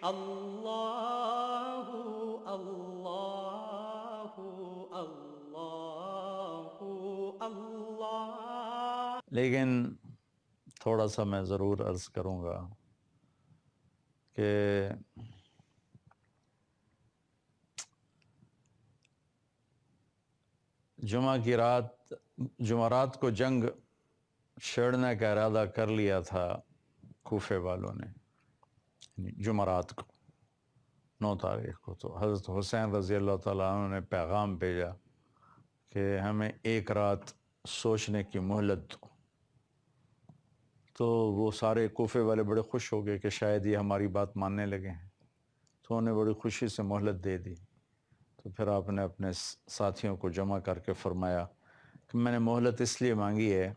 اللہ اللہ اللہ اللہ۔ لیکن تھوڑا سا میں ضرور عرض کروں گا کہ جمعہ کی رات، جمعرات کو جنگ چھیڑنے کا ارادہ کر لیا تھا کوفے والوں نے، یعنی جمعرات کو 9 تاریخ کو، تو حضرت حسین رضی اللہ تعالیٰ عنہ نے پیغام بھیجا کہ ہمیں ایک رات سوچنے کی مہلت دو۔ تو وہ سارے کوفے والے بڑے خوش ہو گئے کہ شاید یہ ہماری بات ماننے لگے ہیں، تو انہیں بڑی خوشی سے مہلت دے دی۔ تو پھر آپ نے اپنے ساتھیوں کو جمع کر کے فرمایا کہ میں نے مہلت اس لیے مانگی ہے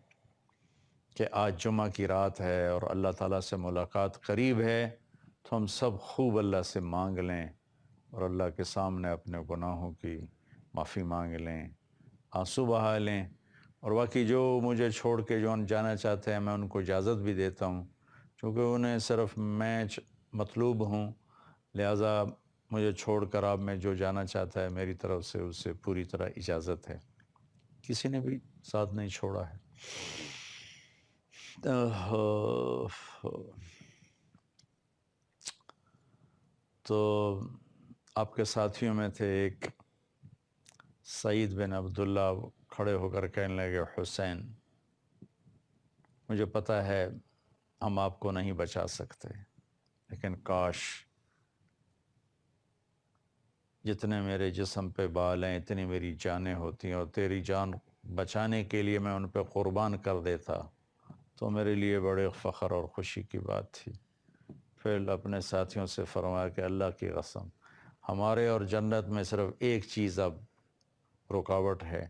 کہ آج جمعہ کی رات ہے اور اللہ تعالیٰ سے ملاقات قریب ہے، تو ہم سب خوب اللہ سے مانگ لیں اور اللہ کے سامنے اپنے گناہوں کی معافی مانگ لیں، آنسو بہا لیں، اور باقی جو مجھے چھوڑ کے جو جانا چاہتے ہیں میں ان کو اجازت بھی دیتا ہوں، چونکہ انہیں صرف میں مطلوب ہوں، لہٰذا مجھے چھوڑ کر آپ میں جو جانا چاہتا ہے میری طرف سے اسے پوری طرح اجازت ہے۔ کسی نے بھی ساتھ نہیں چھوڑا ہے۔ تو آپ کے ساتھیوں میں تھے ایک سعید بن عبداللہ، کھڑے ہو کر کہنے لگے حسین مجھے پتہ ہے ہم آپ کو نہیں بچا سکتے، لیکن کاش جتنے میرے جسم پہ بال ہیں اتنی میری جانیں ہوتی ہیں، اور تیری جان بچانے کے لیے میں ان پہ قربان کر دیتا تو میرے لیے بڑے فخر اور خوشی کی بات تھی۔ پھر اپنے ساتھیوں سے فرمایا کہ اللہ کی قسم ہمارے اور جنت میں صرف ایک چیز اب رکاوٹ ہے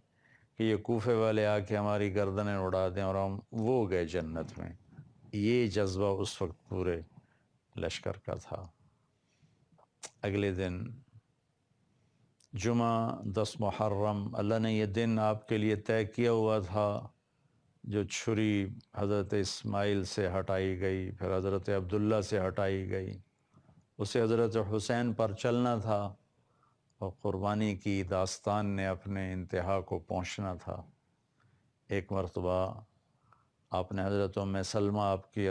کہ یہ کوفے والے آ کے ہماری گردنیں اڑا دیں اور ہم وہ گئے جنت میں۔ یہ جذبہ اس وقت پورے لشکر کا تھا۔ اگلے دن جمعہ 10 محرم، اللہ نے یہ دن آپ کے لیے طے کیا ہوا تھا۔ جو چھری حضرت اسماعیل سے ہٹائی گئی، پھر حضرت عبداللہ سے ہٹائی گئی، اسے حضرت حسین پر چلنا تھا، اور قربانی کی داستان نے اپنے انتہا کو پہنچنا تھا۔ ایک مرتبہ آپ نے حضرت ام سلمہ آپ کی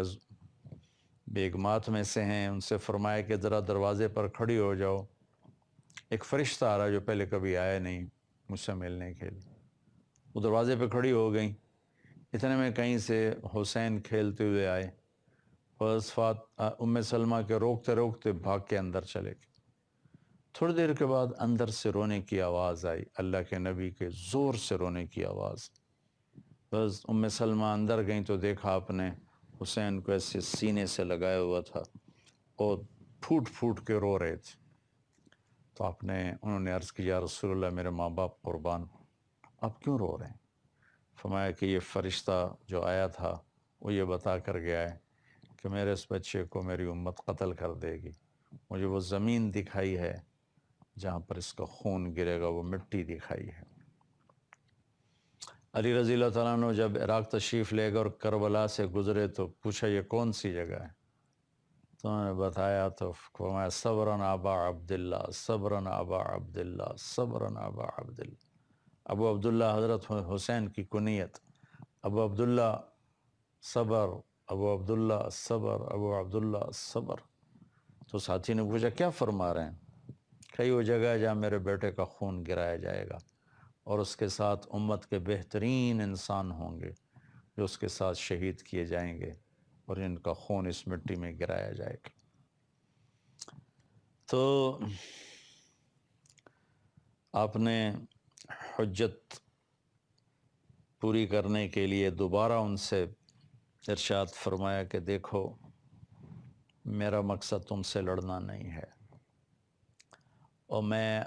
بیگمات میں سے ہیں، ان سے فرمایا کہ ذرا دروازے پر کھڑی ہو جاؤ، ایک فرشتہ آ رہا جو پہلے کبھی آیا نہیں مجھ سے ملنے کے لیے۔ وہ دروازے پہ کھڑی ہو گئیں، اتنے میں کہیں سے حسین کھیلتے ہوئے آئے، ام سلمہ کے روکتے روکتے بھاگ کے اندر چلے گئے۔ تھوڑی دیر کے بعد اندر سے رونے کی آواز آئی، اللہ کے نبی کے زور سے رونے کی آواز۔ بس ام سلمہ اندر گئیں تو دیکھا آپ نے حسین کو ایسے سینے سے لگایا ہوا تھا اور پھوٹ پھوٹ کے رو رہے تھے۔ تو انہوں نے عرض کی یا رسول اللہ میرے ماں باپ قربان، آپ کیوں رو رہے ہیں؟ فرمایا کہ یہ فرشتہ جو آیا تھا وہ یہ بتا کر گیا ہے کہ میرے اس بچے کو میری امت قتل کر دے گی، مجھے وہ زمین دکھائی ہے جہاں پر اس کا خون گرے گا، وہ مٹی دکھائی ہے۔ علی رضی اللہ تعالیٰ عنہ جب عراق تشریف لے گئے اور کربلا سے گزرے تو پوچھا یہ کون سی جگہ ہے؟ تو انہوں نے بتایا تو فرمایا صبراً ابا عبداللہ، صبراً ابا عبداللہ، صبراً ابا عبداللہ۔ ابو عبداللہ حضرت حسین کی کنیت، ابو عبداللہ صبر، ابو عبداللہ صبر، ابو عبداللہ صبر۔ تو ساتھی نے پوچھا کیا فرما رہے ہیں؟ کئی وہ جگہ ہے جہاں میرے بیٹے کا خون گرایا جائے گا، اور اس کے ساتھ امت کے بہترین انسان ہوں گے جو اس کے ساتھ شہید کیے جائیں گے، اور ان کا خون اس مٹی میں گرایا جائے گا۔ تو آپ نے حجت پوری کرنے کے لیے دوبارہ ان سے ارشاد فرمایا کہ دیکھو میرا مقصد تم سے لڑنا نہیں ہے، اور میں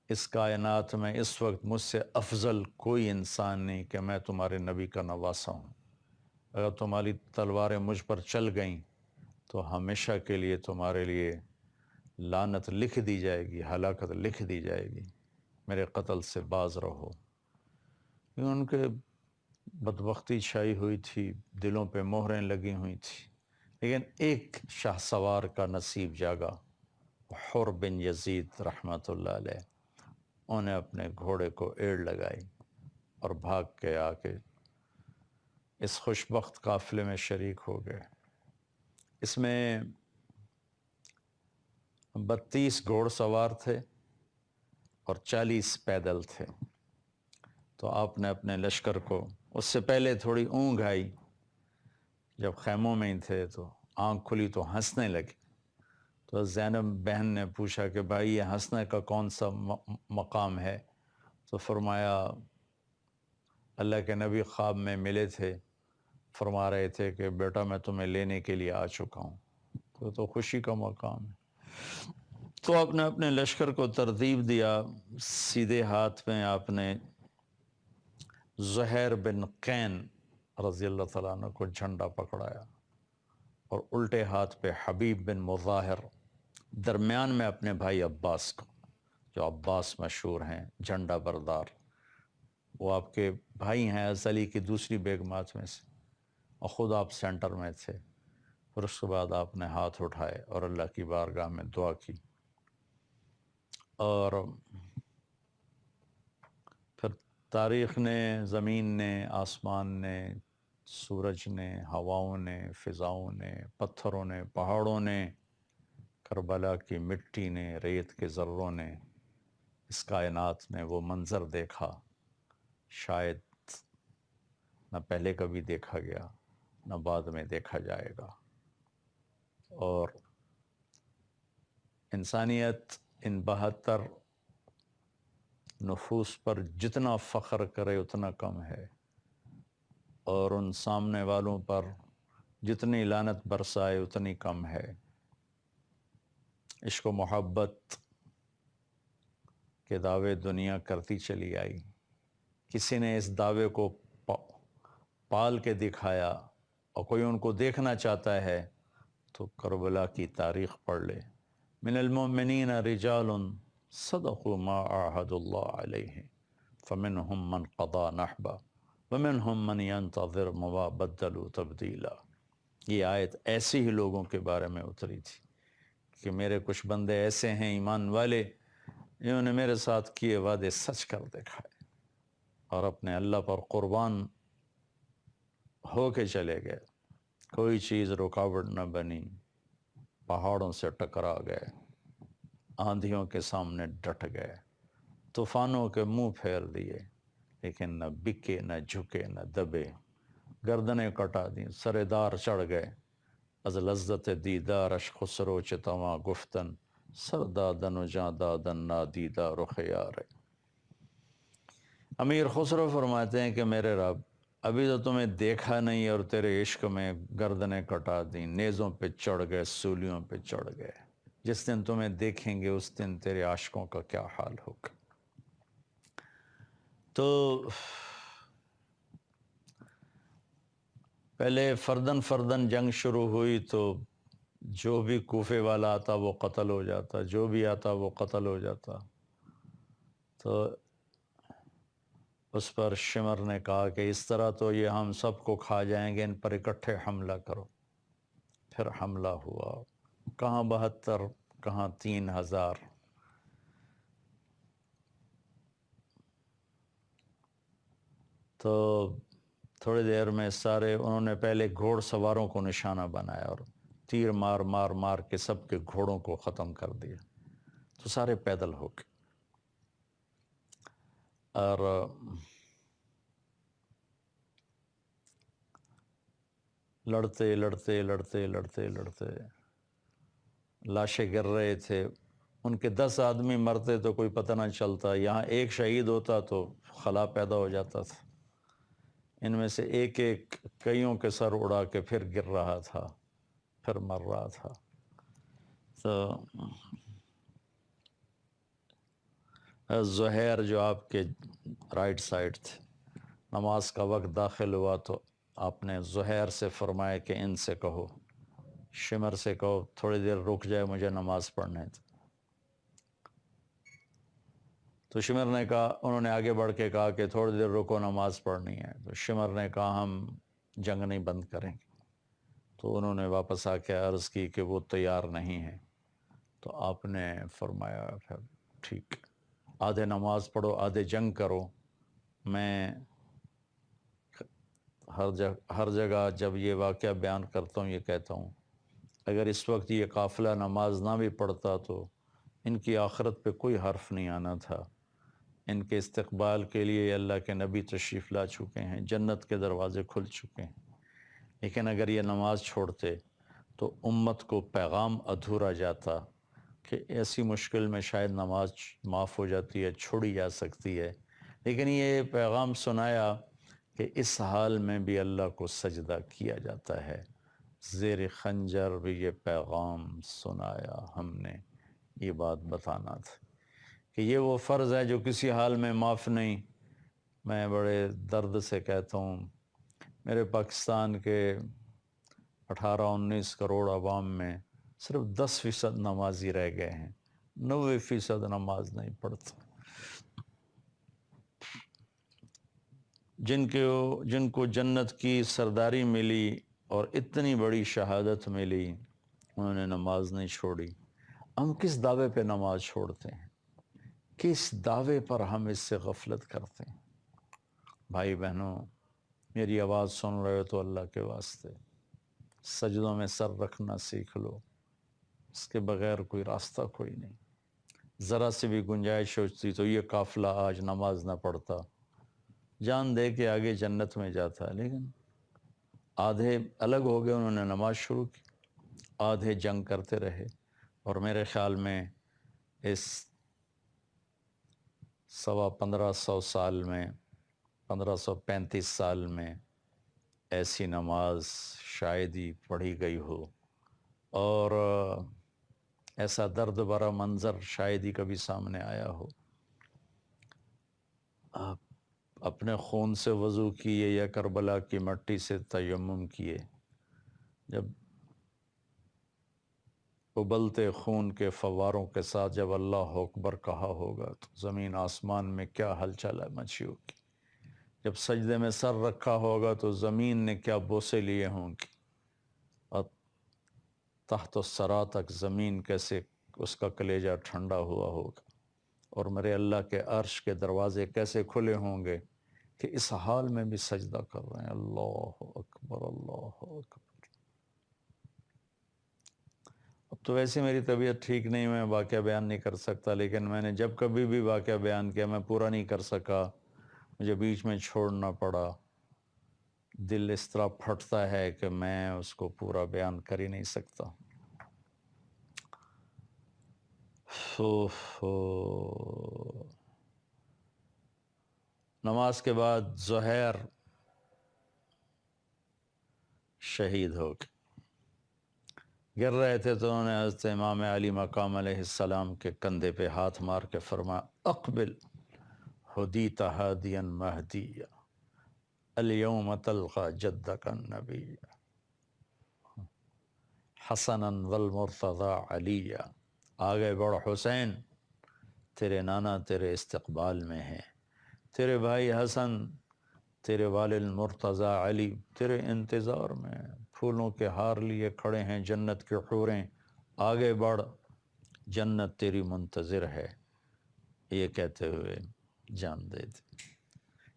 اس کائنات میں اس وقت مجھ سے افضل کوئی انسان نہیں کہ میں تمہارے نبی کا نواسا ہوں۔ اگر تمہاری تلواریں مجھ پر چل گئیں تو ہمیشہ کے لیے تمہارے لیے لعنت لکھ دی جائے گی، ہلاکت لکھ دی جائے گی، میرے قتل سے باز رہو۔ ان کے بدبختی چھائی ہوئی تھی، دلوں پہ مہریں لگی ہوئی تھی، لیکن ایک شاہ سوار کا نصیب جاگا، حر بن یزید رحمۃ اللہ علیہ، انہیں اپنے گھوڑے کو ایڑ لگائی اور بھاگ کے آ کے اس خوشبخت قافلے میں شریک ہو گئے۔ اس میں 32 گھوڑ سوار تھے اور 40 پیدل تھے۔ تو آپ نے اپنے لشکر کو، اس سے پہلے تھوڑی اونگ آئی، جب خیموں میں ہی تھے تو آنکھ کھلی تو ہنسنے لگے۔ تو زینب بہن نے پوچھا کہ بھائی یہ ہنسنے کا کون سا مقام ہے؟ تو فرمایا اللہ کے نبی خواب میں ملے تھے، فرما رہے تھے کہ بیٹا میں تمہیں لینے کے لیے آ چکا ہوں، تو خوشی کا مقام ہے۔ تو آپ نے اپنے لشکر کو ترتیب دیا، سیدھے ہاتھ میں آپ نے زہیر بن قین رضی اللہ تعالیٰ عنہ کو جھنڈا پکڑایا، اور الٹے ہاتھ پہ حبیب بن مظاہر، درمیان میں اپنے بھائی عباس کو، جو عباس مشہور ہیں جھنڈا بردار، وہ آپ کے بھائی ہیں علی کی دوسری بیگمات میں سے، اور خود آپ سینٹر میں تھے۔ پھر اس کے بعد آپ نے ہاتھ اٹھائے اور اللہ کی بارگاہ میں دعا کی، اور پھر تاریخ نے، زمین نے، آسمان نے، سورج نے، ہواؤں نے، فضاؤں نے، پتھروں نے، پہاڑوں نے، کربلا کی مٹی نے، ریت کے ذروں نے، اس کائنات نے وہ منظر دیکھا شاید نہ پہلے کبھی دیکھا گیا نہ بعد میں دیکھا جائے گا۔ اور انسانیت ان 72 نفوس پر جتنا فخر کرے اتنا کم ہے، اور ان سامنے والوں پر جتنی لعنت برسائے اتنی کم ہے۔ عشق و محبت کے دعوے دنیا کرتی چلی آئی، کسی نے اس دعوے کو پال کے دکھایا، اور کوئی ان کو دیکھنا چاہتا ہے تو کربلا کی تاریخ پڑھ لے۔ من المؤمنین رجال صدقوا ما عاهدوا الله علیہ فمنهم من قضى نحبه ومنهم من ينتظر وما بدلوا تبدیلا۔ یہ آیت ایسے ہی لوگوں کے بارے میں اتری تھی کہ میرے کچھ بندے ایسے ہیں ایمان والے، انہوں نے میرے ساتھ کیے وعدے سچ کر دکھائے اور اپنے اللہ پر قربان ہو کے چلے گئے، کوئی چیز رکاوٹ نہ بنی، پہاڑوں سے ٹکرا گئے، آندھیوں کے سامنے ڈٹ گئے، طوفانوں کے منہ پھیر دیے، لیکن نہ بکے نہ جھکے نہ دبے، گردنیں کٹا دیں، سردار چڑھ گئے، از لذت دیدارش خسرو چتواں گفتن، سردادن و جاں دادن نادیدہ رخ یار۔ امیر خسرو فرماتے ہیں کہ میرے رب ابھی تو تمہیں دیکھا نہیں اور تیرے عشق میں گردنیں کٹا دیں، نیزوں پہ چڑھ گئے، سولیوں پہ چڑھ گئے، جس دن تمہیں دیکھیں گے اس دن تیرے عاشقوں کا کیا حال ہوگا۔ تو پہلے فردن فردن جنگ شروع ہوئی تو جو بھی کوفے والا آتا وہ قتل ہو جاتا، جو بھی آتا وہ قتل ہو جاتا۔ تو اس پر شمر نے کہا کہ اس طرح تو یہ ہم سب کو کھا جائیں گے، ان پر اکٹھے حملہ کرو۔ پھر حملہ ہوا، کہاں 72 کہاں 3000۔ تو تھوڑی دیر میں سارے انہوں نے پہلے گھوڑ سواروں کو نشانہ بنایا اور تیر مار مار مار کے سب کے گھوڑوں کو ختم کر دیا، تو سارے پیدل ہو گئے، اور لڑتے لڑتے لڑتے لڑتے لڑتے لاشیں گر رہے تھے، ان کے 10 آدمی مرتے تو کوئی پتہ نہ چلتا، یہاں ایک شہید ہوتا تو خلا پیدا ہو جاتا تھا، ان میں سے ایک ایک کئیوں کے سر اڑا کے پھر گر رہا تھا، پھر مر رہا تھا۔ تو زہیر جو آپ کے رائٹ سائڈ تھے، نماز کا وقت داخل ہوا تو آپ نے زہیر سے فرمایا کہ ان سے کہو، شمر سے کہو تھوڑی دیر رک جائے، مجھے نماز پڑھنے دے۔ تو شمر نے کہا، انہوں نے آگے بڑھ کے کہا کہ تھوڑی دیر رکو، نماز پڑھنی ہے۔ تو شمر نے کہا ہم جنگ نہیں بند کریں گے، تو انہوں نے واپس آ کے عرض کی کہ وہ تیار نہیں ہیں. تو آپ نے فرمایا پھر ٹھیک، آدھے نماز پڑھو آدھے جنگ کرو. میں ہر جگہ جب یہ واقعہ بیان کرتا ہوں یہ کہتا ہوں اگر اس وقت یہ قافلہ نماز نہ بھی پڑھتا تو ان کی آخرت پہ کوئی حرف نہیں آنا تھا. ان کے استقبال کے لیے اللہ کے نبی تشریف لا چکے ہیں، جنت کے دروازے کھل چکے ہیں. لیکن اگر یہ نماز چھوڑتے تو امت کو پیغام ادھورا جاتا کہ ایسی مشکل میں شاید نماز معاف ہو جاتی ہے، چھوڑی جا سکتی ہے. لیکن یہ پیغام سنایا کہ اس حال میں بھی اللہ کو سجدہ کیا جاتا ہے. زیر خنجر بھی یہ پیغام سنایا ہم نے. یہ بات بتانا تھا کہ یہ وہ فرض ہے جو کسی حال میں معاف نہیں. میں بڑے درد سے کہتا ہوں میرے پاکستان کے 18-19 کروڑ عوام میں صرف 10% نمازی رہ گئے ہیں، 90% نماز نہیں پڑھتے. جن کو جنت کی سرداری ملی اور اتنی بڑی شہادت ملی انہوں نے نماز نہیں چھوڑی. ہم کس دعوے پہ نماز چھوڑتے ہیں؟ کس دعوے پر ہم اس سے غفلت کرتے ہیں؟ بھائی بہنوں، میری آواز سن رہے ہو تو اللہ کے واسطے سجدوں میں سر رکھنا سیکھ لو. اس کے بغیر کوئی راستہ کوئی نہیں. ذرا سے بھی گنجائش ہوتی تو یہ قافلہ آج نماز نہ پڑھتا، جان دے کے آگے جنت میں جاتا. لیکن آدھے الگ ہو گئے، انہوں نے نماز شروع کی، آدھے جنگ کرتے رہے. اور میرے خیال میں اس 1500 سال میں 1535 سال میں ایسی نماز شاید ہی پڑھی گئی ہو، اور ایسا درد بھرا منظر شاید ہی کبھی سامنے آیا ہو. آپ اپنے خون سے وضو کیے یا کربلا کی مٹی سے تیمم کیے، جب ابلتے خون کے فواروں کے ساتھ جب اللہ اکبر کہا ہوگا تو زمین آسمان میں کیا ہلچل مچی ہوگی. جب سجدے میں سر رکھا ہوگا تو زمین نے کیا بوسے لیے ہوں گی، اور تحت الثری تک زمین کیسے اس کا کلیجہ ٹھنڈا ہوا ہوگا، اور میرے اللہ کے عرش کے دروازے کیسے کھلے ہوں گے کہ اس حال میں بھی سجدہ کر رہے ہیں. اللہ اکبر اللہ اکبر. اب تو ویسے میری طبیعت ٹھیک نہیں، میں واقعہ بیان نہیں کر سکتا، لیکن میں نے جب کبھی بھی واقعہ بیان کیا میں پورا نہیں کر سکا، مجھے بیچ میں چھوڑنا پڑا. دل اس طرح پھٹتا ہے کہ میں اس کو پورا بیان کر ہی نہیں سکتا. نماز کے بعد زہیر شہید ہو گئے. گر رہے تھے تو انہوں نے حضرت امام علی مقام علیہ السلام کے کندھے پہ ہاتھ مار کے فرمایا اقبل ہدیت ہادیا مہدیا الیوم تلقى جدک النبی حسنا والمرتضی علیا. آگے بڑھ حسین، تیرے نانا تیرے استقبال میں ہیں، تیرے بھائی حسن، تیرے والد مرتضی علی تیرے انتظار میں، پھولوں کے ہار لیے کھڑے ہیں جنت کے حوریں. آگے بڑھ، جنت تیری منتظر ہے. یہ کہتے ہوئے جان دے دی.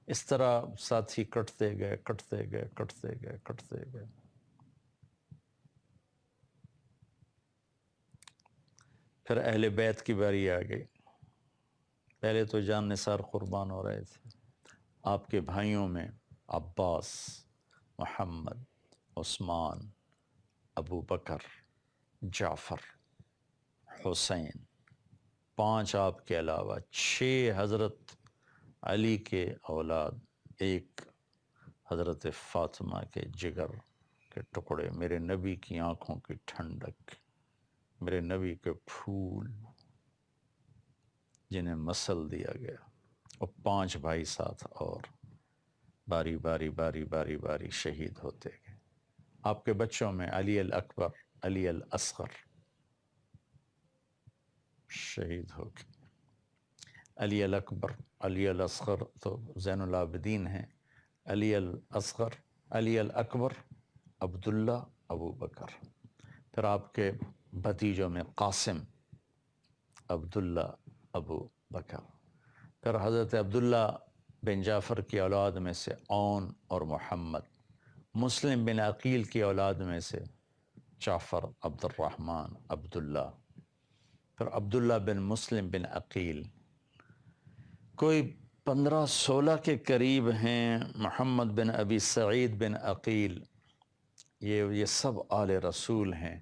اس طرح ساتھی کٹتے گئے کٹتے گئے کٹتے گئے کٹتے گئے. پھر اہل بیت کی باری آ گئی. پہلے تو جان نثار قربان ہو رہے تھے. آپ کے بھائیوں میں عباس، محمد، عثمان، ابو بکر، جعفر، حسین، 5 آپ کے علاوہ 6 حضرت علی کے اولاد، 1 حضرت فاطمہ کے جگر کے ٹکڑے، میرے نبی کی آنکھوں کی ٹھنڈک، میرے نبی کے پھول جنہیں مسل دیا گیا، اور 5 بھائی ساتھ اور باری باری باری باری باری شہید ہوتے گئے. آپ کے بچوں میں علی الاکبر، علی الاصغر شہید ہو گئے. علی الاکبر، علی الاصغر تو زین العابدین ہیں. علی الاصغر، علی الاکبر عبداللہ ابو بکر، پھر آپ کے بھتیجوں میں قاسم، عبداللہ، ابو بکر، پھر حضرت عبداللہ بن جعفر کی اولاد میں سے اون اور محمد، مسلم بن عقیل کی اولاد میں سے جعفر، عبد الرحمن، عبداللہ، پھر عبداللہ بن مسلم بن عقیل، کوئی 15-16 کے قریب ہیں، محمد بن ابی سعید بن عقیل، یہ سب آل رسول ہیں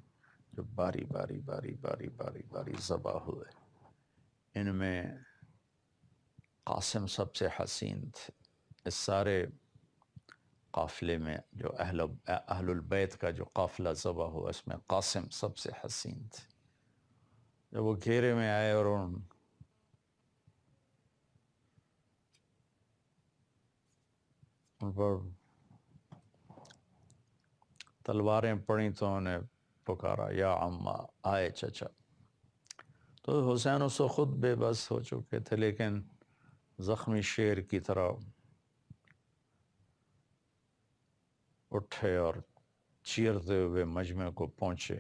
جو باری باری باری باری باری باری ذبح ہوئے۔ ان میں قاسم سب سے حسین تھے۔ اس سارے قافلے میں جو اہل البیت کا جو قافلہ ذبح ہوا، اس میں قاسم سب سے حسین تھے۔ جب وہ گھیرے میں آئے اور ان پر تلواریں پڑیں تو انہیں پکارا یا عمّا، آئے چچا۔ تو حسین اس وقت خود بے بس ہو چکے تھے، لیکن زخمی شیر کی طرح اٹھے اور چیرتے ہوئے مجمع کو پہنچے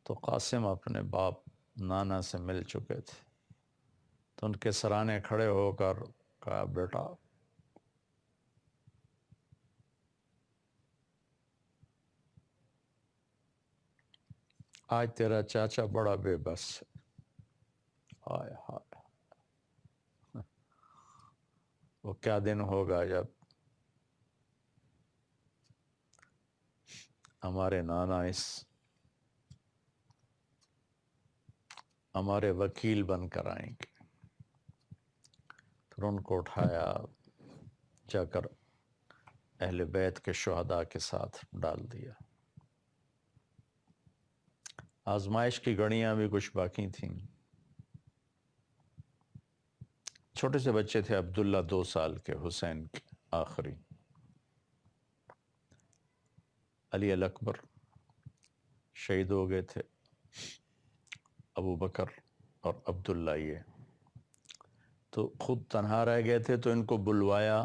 تو قاسم اپنے باپ نانا سے مل چکے تھے، تو ان کے سرانے کھڑے ہو کر کہا، بیٹا آج تیرا چاچا بڑا بے بس ہے۔ ہائے ہائے، وہ کیا دن ہوگا جب ہمارے نانا ہمارے وکیل بن کر آئیں گے۔ پھر ان کو اٹھایا، جا کر اہل بیت کے شہداء کے ساتھ ڈال دیا۔ آزمائش کی گھڑیاں بھی کچھ باقی تھیں۔ چھوٹے سے بچے تھے عبداللہ 2 سال کے، حسین کے آخری، علی الاکبر شہید ہو گئے تھے، ابو بکر اور عبداللہ یہ تو خود تنہا رہ گئے تھے، تو ان کو بلوایا،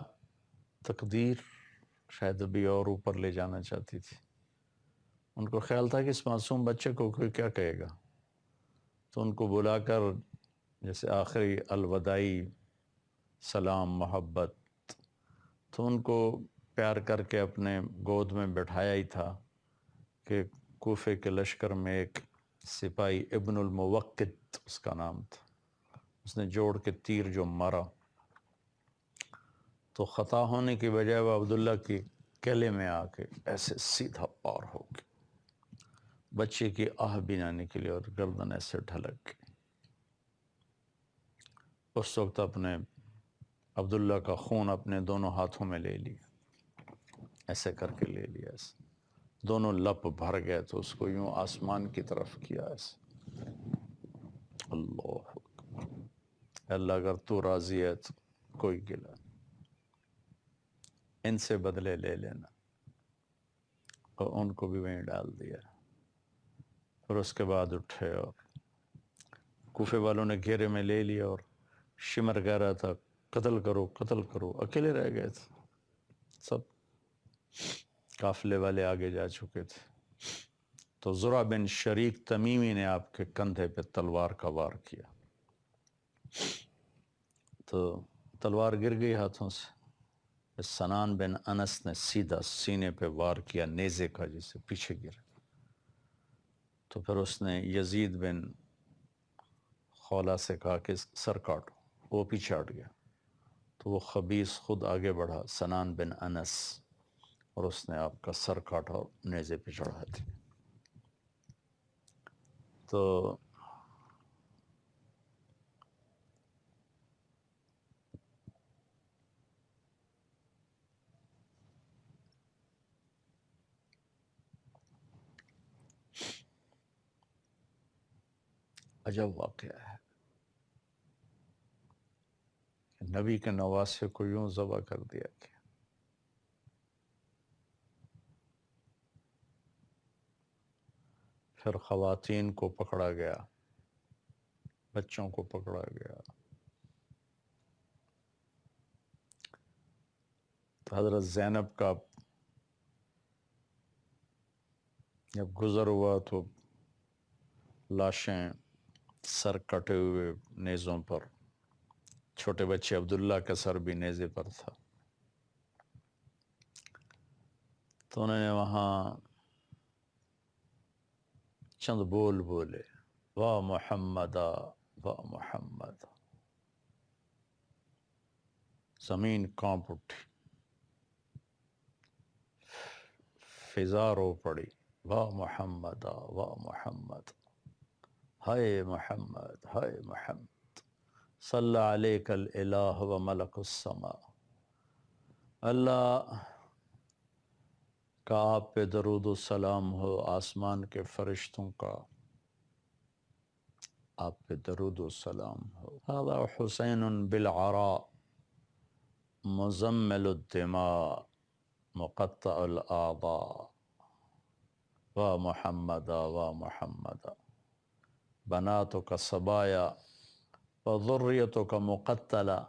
تقدیر شاید ابھی اور اوپر لے جانا چاہتی تھی۔ ان کو خیال تھا کہ اس معصوم بچے کو کوئی کیا کہے گا، تو ان کو بلا کر جیسے آخری الوداعی سلام، محبت، تو ان کو پیار کر کے اپنے گود میں بٹھایا ہی تھا کہ کوفے کے لشکر میں ایک سپاہی ابن الموقت اس کا نام تھا، اس نے جوڑ کے تیر جو مارا تو خطا ہونے کی بجائے وہ عبداللہ کی کیلے میں آ کے ایسے سیدھا پار ہو گیا، بچے کی آہ بھی نہ نکلی اور گردن ایسے ڈھلک گئی۔ اس وقت اپنے عبداللہ کا خون اپنے دونوں ہاتھوں میں لے لیا، ایسے کر کے لے لیا، ایسے دونوں لپ بھر گئے، تو اس کو یوں آسمان کی طرف کیا ایسے، اللہ اللہ اگر تو راضی ہے تو کوئی گلا نہیں، ان سے بدلے لے لینا، اور ان کو بھی وہیں ڈال دیا۔ پھر اس کے بعد اٹھے اور کوفے والوں نے گھیرے میں لے لیا، اور شمر کہہ رہا تھا قتل کرو قتل کرو، اکیلے رہ گئے تھے، سب قافلے والے آگے جا چکے تھے۔ تو زرع بن شریک تمیمی نے آپ کے کندھے پہ تلوار کا وار کیا، تو تلوار گر گئی ہاتھوں سے۔ سنان بن انس نے سیدھا سینے پہ وار کیا نیزے کا، جسے پیچھے گر، تو پھر اس نے یزید بن خولہ سے کہا کہ سر کاٹو، وہ پیچھے ہٹ گیا، تو وہ خبیث خود آگے بڑھا، سنان بن انس، اور اس نے آپ کا سر کاٹا اور نیزے پہ چڑھا دیا۔ تو عجب واقعہ ہے کہ نبی کے نواسے کو یوں ذبح کر دیا گیا۔ پھر خواتین کو پکڑا گیا، بچوں کو پکڑا گیا، تو حضرت زینب کا جب گزر ہوا تو لاشیں، سر کٹے ہوئے نیزوں پر، چھوٹے بچے عبداللہ کا سر بھی نیزے پر تھا. تو انہوں نے وہاں چند بول بولے، واہ محمد واہ محمد. زمین کانپ اٹھی، فضا رو پڑی، واہ محمد واہ محمد، ہائے محمد ہائے محمد، صلی علیک الالہ و ملک السماء. اللہ کا آپ پہ درود و سلام ہو، آسمان کے فرشتوں کا آپ پہ درود و سلام ہو. هذا حسین بالعراء مزمل الدماء مقطع الاعضاء، واہ محمد واہ محمد، بناتک صبایا وذریتک مقتلہ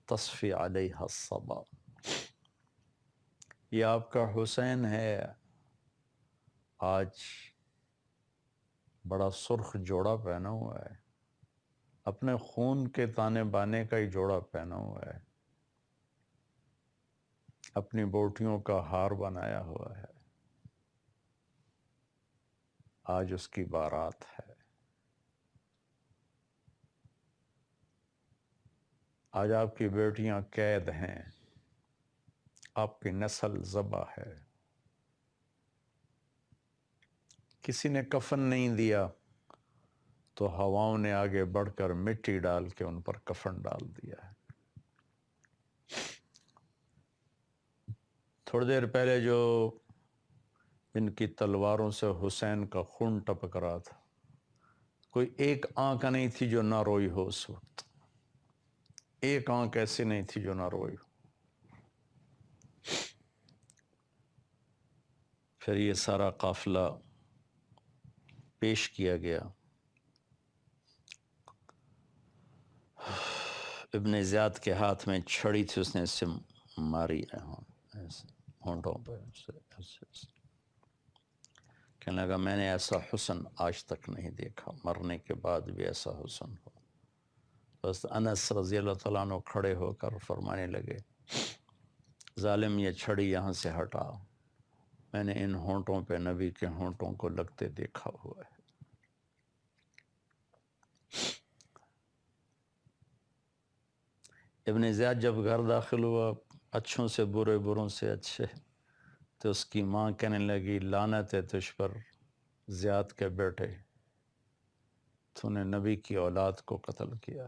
تصفی علیہا الصبا. یہ آپ کا حسین ہے، آج بڑا سرخ جوڑا پہنا ہوا ہے، اپنے خون کے تانے بانے کا ہی جوڑا پہنا ہوا ہے، اپنی بوٹیوں کا ہار بنایا ہوا ہے، آج اس کی بارات ہے. آج آپ کی بیٹیاں قید ہیں، آپ کی نسل ذبح ہے. کسی نے کفن نہیں دیا تو ہواؤں نے آگے بڑھ کر مٹی ڈال کے ان پر کفن ڈال دیا ہے. تھوڑی دیر پہلے جو ان کی تلواروں سے حسین کا خون ٹپک رہا تھا، کوئی ایک آنکھ نہیں تھی جو نہ روئی ہو اس وقت، ایک آنکھ ایسی نہیں تھی جو نہ روئی ہو. پھر یہ سارا قافلہ پیش کیا گیا. ابن زیاد کے ہاتھ میں چھڑی تھی، اس نے اس سے ماری ایسے ہونٹوں پہ ایسے. کہنے لگا میں نے ایسا حسن آج تک نہیں دیکھا، مرنے کے بعد بھی ایسا حسن ہو. بس انس رضی اللہ تعالیٰ عنہ کھڑے ہو کر فرمانے لگے، ظالم یہ چھڑی یہاں سے ہٹا، میں نے ان ہونٹوں پہ نبی کے ہونٹوں کو لگتے دیکھا ہوا ہے. ابن زیاد جب گھر داخل ہوا، اچھوں سے برے، بروں سے اچھے، تو اس کی ماں کہنے لگی لعنت ہے تجھ پر زیاد کے بیٹے، تو نے نبی کی اولاد کو قتل کیا،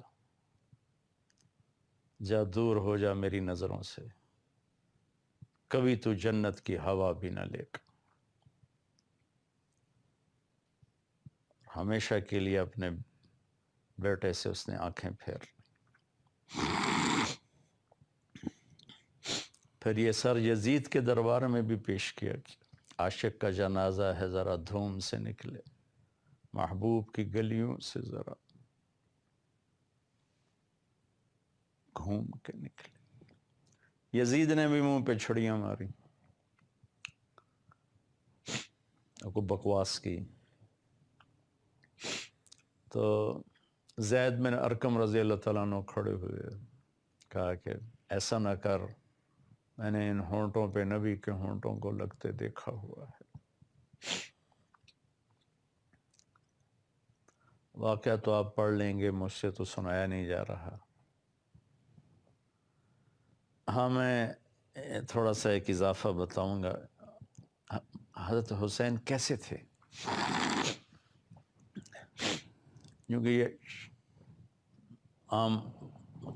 جا دور ہو جا میری نظروں سے، کبھی تو جنت کی ہوا بھی نہ لے کر. ہمیشہ کے لیے اپنے بیٹے سے اس نے آنکھیں پھیر لی. پھر یہ سر یزید کے دربار میں بھی پیش کیا کہ عاشق کا جنازہ ہے، ذرا دھوم سے نکلے، محبوب کی گلیوں سے ذرا گھوم کے نکلے. یزید نے بھی منہ پہ چھڑیاں ماری، کو بکواس کی. تو زید بن ارقم رضی اللہ تعالیٰ عنہ کھڑے ہوئے، کہا کہ ایسا نہ کر، میں نے ان ہونٹوں پہ نبی کے ہونٹوں کو لگتے دیکھا ہوا ہے. واقعہ تو آپ پڑھ لیں گے، مجھ سے تو سنایا نہیں جا رہا. ہاں میں تھوڑا سا ایک اضافہ بتاؤں گا. حضرت حسین کیسے تھے؟ کیونکہ یہ عام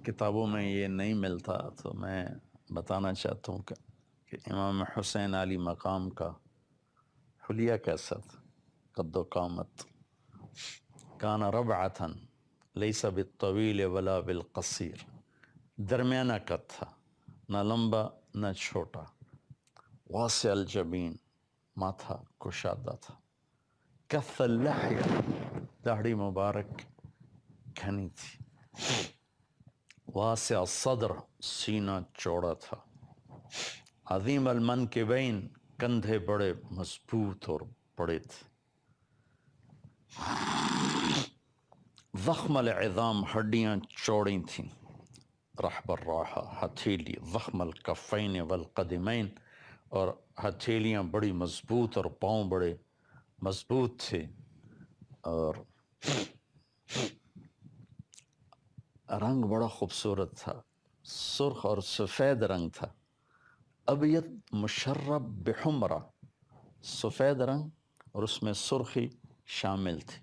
کتابوں میں یہ نہیں ملتا، تو میں بتانا چاہتا ہوں کہ امام حسین علی مقام کا حلیہ کیسا تھا. قد و قامت، کان ربعتاً لیس بالطویل ولا بالقصیر، درمیانہ قد تھا، نہ لمبا نہ چھوٹا. واسع الجبین، ماتھا کشادہ تھا. کث اللحیہ، داڑھی مبارک گھنی تھی. واسع الصدر، سینہ چوڑا تھا. عظیم المنکبین، کندھے بڑے مضبوط اور پڑے تھے. ضخم العظام ہڈیاں چوڑی تھیں. رحب الراحہ ہتھیلی. ضخم الکفین والقدمین اور ہتھیلیاں بڑی مضبوط اور پاؤں بڑے مضبوط تھے. اور رنگ بڑا خوبصورت تھا، سرخ اور سفید رنگ تھا. ابیض مشرب بحمرہ، سفید رنگ اور اس میں سرخی شامل تھی.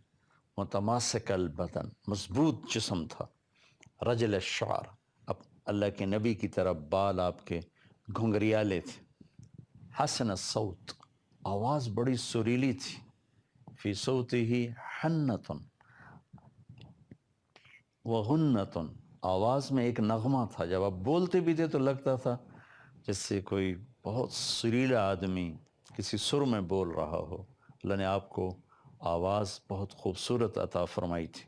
متماسک البدن، مضبوط جسم تھا. رجل الشعر، اب اللہ کے نبی کی طرح بال آپ کے گھنگریالے تھے. حسن الصوت، آواز بڑی سریلی تھی. فی صوتہ حنۃ وغنۃ، آواز میں ایک نغمہ تھا. جب آپ بولتے بھی تھے تو لگتا تھا جس سے کوئی بہت سریلا آدمی کسی سر میں بول رہا ہو. اللہ نے آپ کو آواز بہت خوبصورت عطا فرمائی تھی.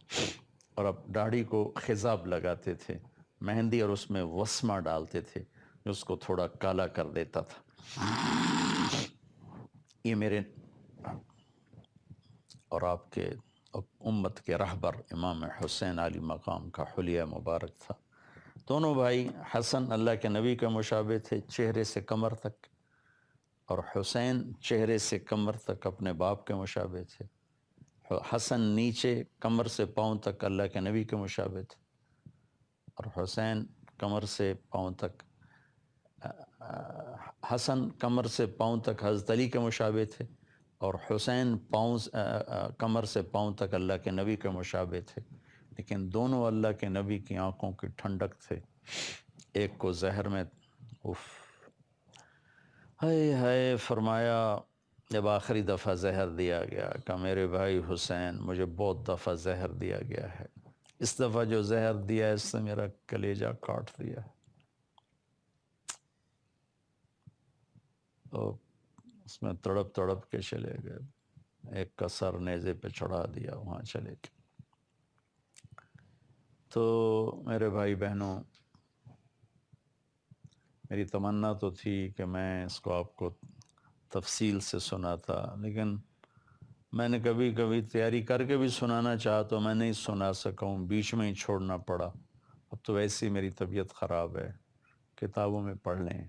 اور اب داڑھی کو خضاب لگاتے تھے، مہندی اور اس میں وسمہ ڈالتے تھے جو اس کو تھوڑا کالا کر دیتا تھا. یہ میرے اور آپ کے امت کے رہبر امام حسین علی مقام کا حلیہ مبارک تھا. دونوں بھائی حسن اللہ کے نبی کے مشابہ تھے چہرے سے کمر تک، اور حسین چہرے سے کمر تک اپنے باپ کے مشابہ تھے. حسن نیچے کمر سے پاؤں تک اللہ کے نبی کے مشابہ تھے، اور حسین کمر سے پاؤں تک حسن کمر سے پاؤں تک حضرت علی کے مشابہ تھے، اور حسین کمر سے پاؤں تک اللہ کے نبی کے مشابہ تھے. لیکن دونوں اللہ کے نبی کی آنکھوں کی ٹھنڈک تھے. ایک کو زہر میں ہائے ہائے فرمایا جب آخری دفعہ زہر دیا گیا کہ میرے بھائی حسین مجھے بہت دفعہ زہر دیا گیا ہے، اس دفعہ جو زہر دیا ہے اس نے میرا کلیجہ کاٹ دیا ہے. تو اس میں تڑپ تڑپ کے چلے گئے. ایک کا سر نیزے پہ چڑھا دیا، وہاں چلے گئے. تو میرے بھائی بہنوں، میری تمنا تو تھی کہ میں اس کو آپ کو تفصیل سے سناتا، لیکن میں نے کبھی کبھی تیاری کر کے بھی سنانا چاہا تو میں نہیں سنا سکا ہوں، بیچ میں ہی چھوڑنا پڑا. اب تو ویسے ہی میری طبیعت خراب ہے، کتابوں میں پڑھ لیں.